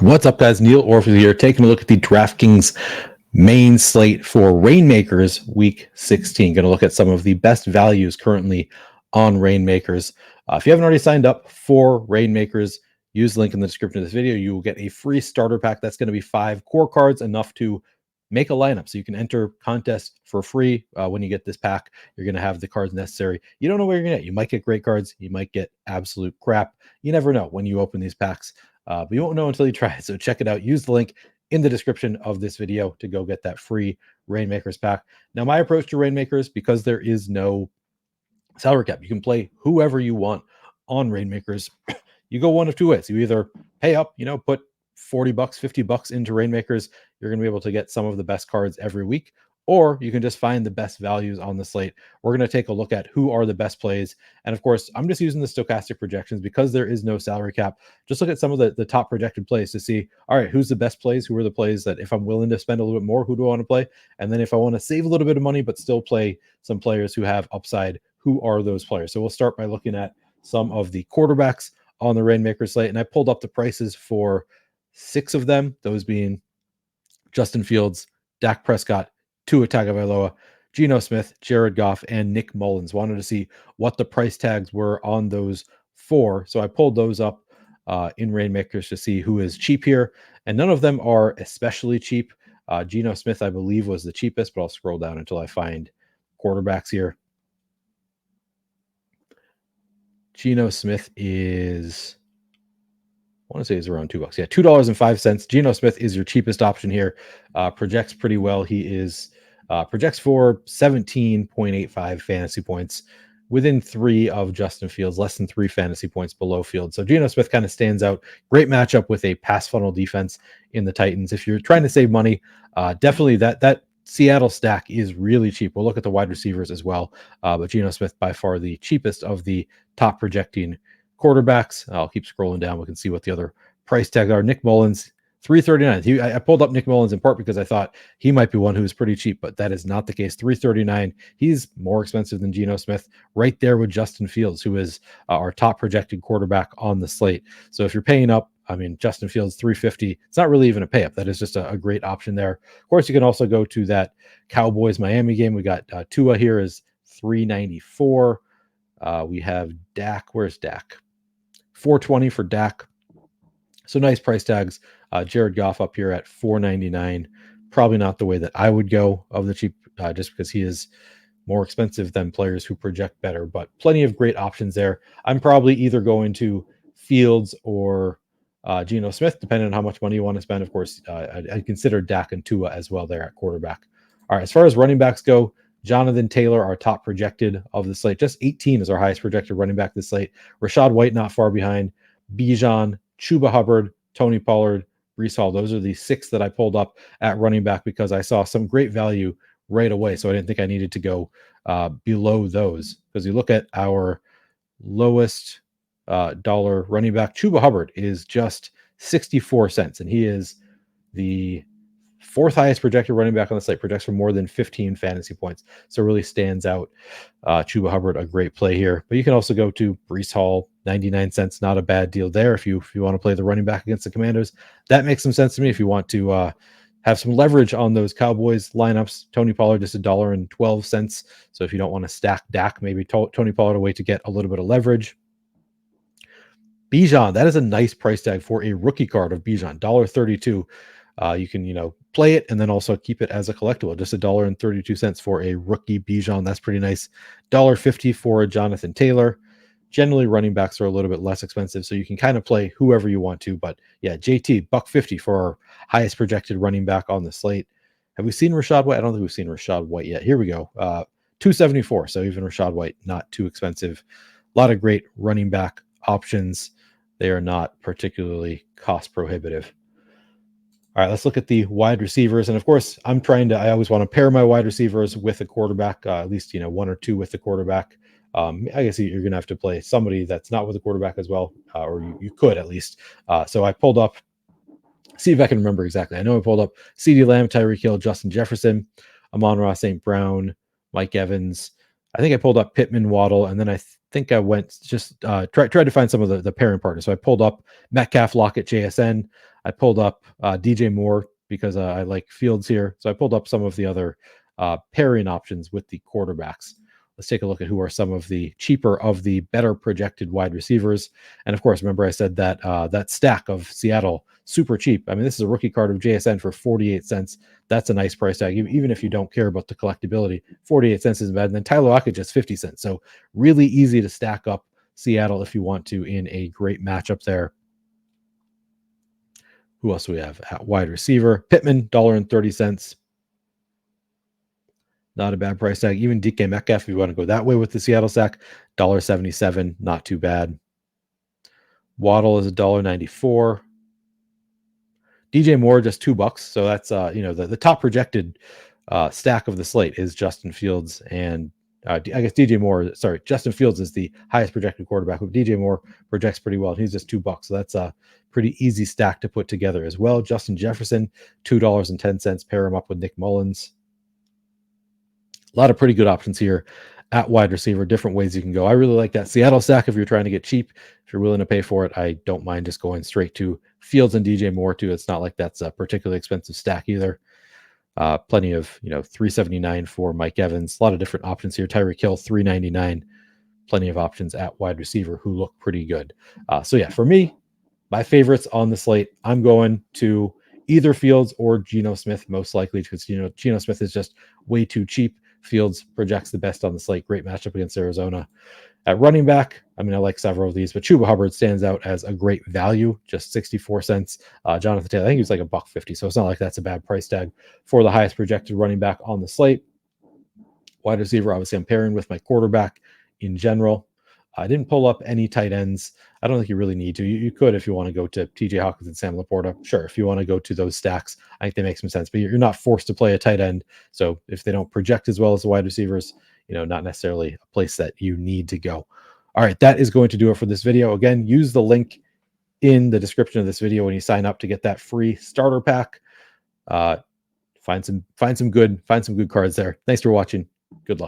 What's up, guys? Neil Orfield here, taking a look at the DraftKings main slate for Reignmakers Week 16. Going to look at some of the best values currently on Reignmakers. If you haven't already signed up for Reignmakers, use the link in the description of this video. You will get a free starter pack. That's going to be 5 core cards, enough to make a lineup. So you can enter contests for free when you get this pack. You're going to have the cards necessary. You don't know where you're going to get. You might get great cards. You might get absolute crap. You never know when you open these packs. But you won't know until you try it. So check it out. Use the link in the description of this video to go get that free Reignmakers pack. Now, my approach to Reignmakers, because there is no salary cap, you can play whoever you want on Reignmakers. You go one of two ways. You either pay up, put $40, $50 into Reignmakers. You're going to be able to get some of the best cards every week, or you can just find the best values on the slate. We're going to take a look at who are the best plays. And of course, I'm just using the stochastic projections because there is no salary cap. Just look at some of the top projected plays to see, all right, who's the best plays? Who are the plays that if I'm willing to spend a little bit more, who do I want to play? And then if I want to save a little bit of money, but still play some players who have upside, who are those players? So we'll start by looking at some of the quarterbacks on the Reignmaker slate. And I pulled up the prices for 6 of them, those being Justin Fields, Dak Prescott, Tua Tagovailoa, Geno Smith, Jared Goff, and Nick Mullins. Wanted to see what the price tags were on those 4. So I pulled those up in Reignmakers to see who is cheap here. And none of them are especially cheap. Geno Smith, I believe, was the cheapest, but I'll scroll down until I find quarterbacks here. Geno Smith is, I want to say is around $2. Yeah, $2.05. Geno Smith is your cheapest option here. Projects pretty well. He is projects for 17.85 fantasy points, within 3 of Justin Fields, less than 3 fantasy points below Fields. So Geno Smith kind of stands out. Great matchup with a pass funnel defense in the Titans. If you're trying to save money, definitely that Seattle stack is really cheap. We'll look at the wide receivers as well. But Geno Smith, by far the cheapest of the top projecting quarterbacks. I'll keep scrolling down. We can see what the other price tags are. Nick Mullins, $339. I pulled up Nick Mullins in part because I thought he might be one who is pretty cheap, but that is not the case. $339. He's more expensive than Geno Smith, right there with Justin Fields, who is our top projected quarterback on the slate. So if you're paying up, Justin Fields, $350. It's not really even a pay up. That is just a great option there. Of course, you can also go to that Cowboys Miami game. We got Tua here is $394. We have Dak. Where's Dak? $420 for Dak. So nice price tags. Jared Goff up here at $499. Probably not the way that I would go of the cheap, just because he is more expensive than players who project better, but plenty of great options there. I'm probably either going to Fields or Geno Smith, depending on how much money you want to spend. Of course, I'd consider Dak and Tua as well there at quarterback. All right, as far as running backs go, Jonathan Taylor, our top projected of the slate. Just 18 is our highest projected running back this slate. Rachaad White not far behind. Bijan, Chuba Hubbard, Tony Pollard, Breece Hall. Those are the 6 that I pulled up at running back because I saw some great value right away. So I didn't think I needed to go below those. Because you look at our lowest dollar running back, Chuba Hubbard is just 64 cents. And he is the 4th highest projected running back on the slate, projects for more than 15 fantasy points. So really stands out. Chuba Hubbard, a great play here. But you can also go to Breece Hall, 99 cents, not a bad deal there if you want to play the running back against the Commandos. That makes some sense to me if you want to have some leverage on those Cowboys lineups. Tony Pollard just $1.12. So if you don't want to stack Dak, maybe Tony Pollard a way to get a little bit of leverage. Bijan, that is a nice price tag for a rookie card of Bijan, $1.32. You can, play it and then also keep it as a collectible. Just $1.32 for a rookie Bijan. That's pretty nice. $1.50 for Jonathan Taylor. Generally, running backs are a little bit less expensive, so you can kind of play whoever you want to. But yeah, JT, $1.50 for our highest projected running back on the slate. Have we seen Rachaad White? I don't think we've seen Rachaad White yet. Here we go. $2.74. So even Rachaad White, not too expensive. A lot of great running back options. They are not particularly cost prohibitive. All right, let's look at the wide receivers. And of course, I always want to pair my wide receivers with a quarterback, at least, 1 or 2 with the quarterback. I guess you're going to have to play somebody that's not with the quarterback as well, or you could at least. So I pulled up, see if I can remember exactly. I know I pulled up CeeDee Lamb, Tyreek Hill, Justin Jefferson, Amon-Ra St. Brown, Mike Evans. I think I pulled up Pittman, Waddle, and then I think I went tried to find some of the pairing partners. So I pulled up Metcalf, Lockett, JSN. I pulled up DJ Moore because I like Fields here. So I pulled up some of the other pairing options with the quarterbacks. Let's take a look at who are some of the cheaper of the better projected wide receivers. And of course, remember I said that that stack of Seattle, super cheap. I mean, this is a rookie card of JSN for 48 cents. That's a nice price tag, even if you don't care about the collectability. 48 cents isn't bad. And then Tyler Lockett just 50 cents. So really easy to stack up Seattle if you want to in a great matchup there. Who else do we have at wide receiver? Pittman, $1.30. Not a bad price tag. Even DK Metcalf, if you want to go that way with the Seattle stack, $1.77, not too bad. Waddle is $1.94. DJ Moore, just $2. So that's the top projected stack of the slate is Justin Fields and I guess Justin Fields is the highest projected quarterback. But DJ Moore projects pretty well. He's just $2. So that's a pretty easy stack to put together as well. Justin Jefferson, $2.10. Pair him up with Nick Mullins. A lot of pretty good options here at wide receiver, different ways you can go. I really like that Seattle stack if you're trying to get cheap. If you're willing to pay for it, I don't mind just going straight to Fields and DJ Moore too. It's not like that's a particularly expensive stack either. Plenty of, $379 for Mike Evans. A lot of different options here. Tyreek Hill, $399. Plenty of options at wide receiver who look pretty good. So yeah, for me, my favorites on the slate, I'm going to either Fields or Geno Smith, most likely, because Geno Smith is just way too cheap. Fields projects the best on the slate. Great matchup against Arizona. At running back, I like several of these, but Chuba Hubbard stands out as a great value, just 64 cents. Jonathan Taylor, I think he was like $1.50, so it's not like that's a bad price tag for the highest projected running back on the slate. Wide receiver, obviously, I'm pairing with my quarterback in general. I didn't pull up any tight ends. I don't think you really need to. You could if you want to go to TJ Hawkins and Sam Laporta. Sure, if you want to go to those stacks, I think they make some sense. But you're not forced to play a tight end. So if they don't project as well as the wide receivers, not necessarily a place that you need to go. All right, that is going to do it for this video. Again, use the link in the description of this video when you sign up to get that free starter pack. Find some good cards there. Thanks for watching. Good luck.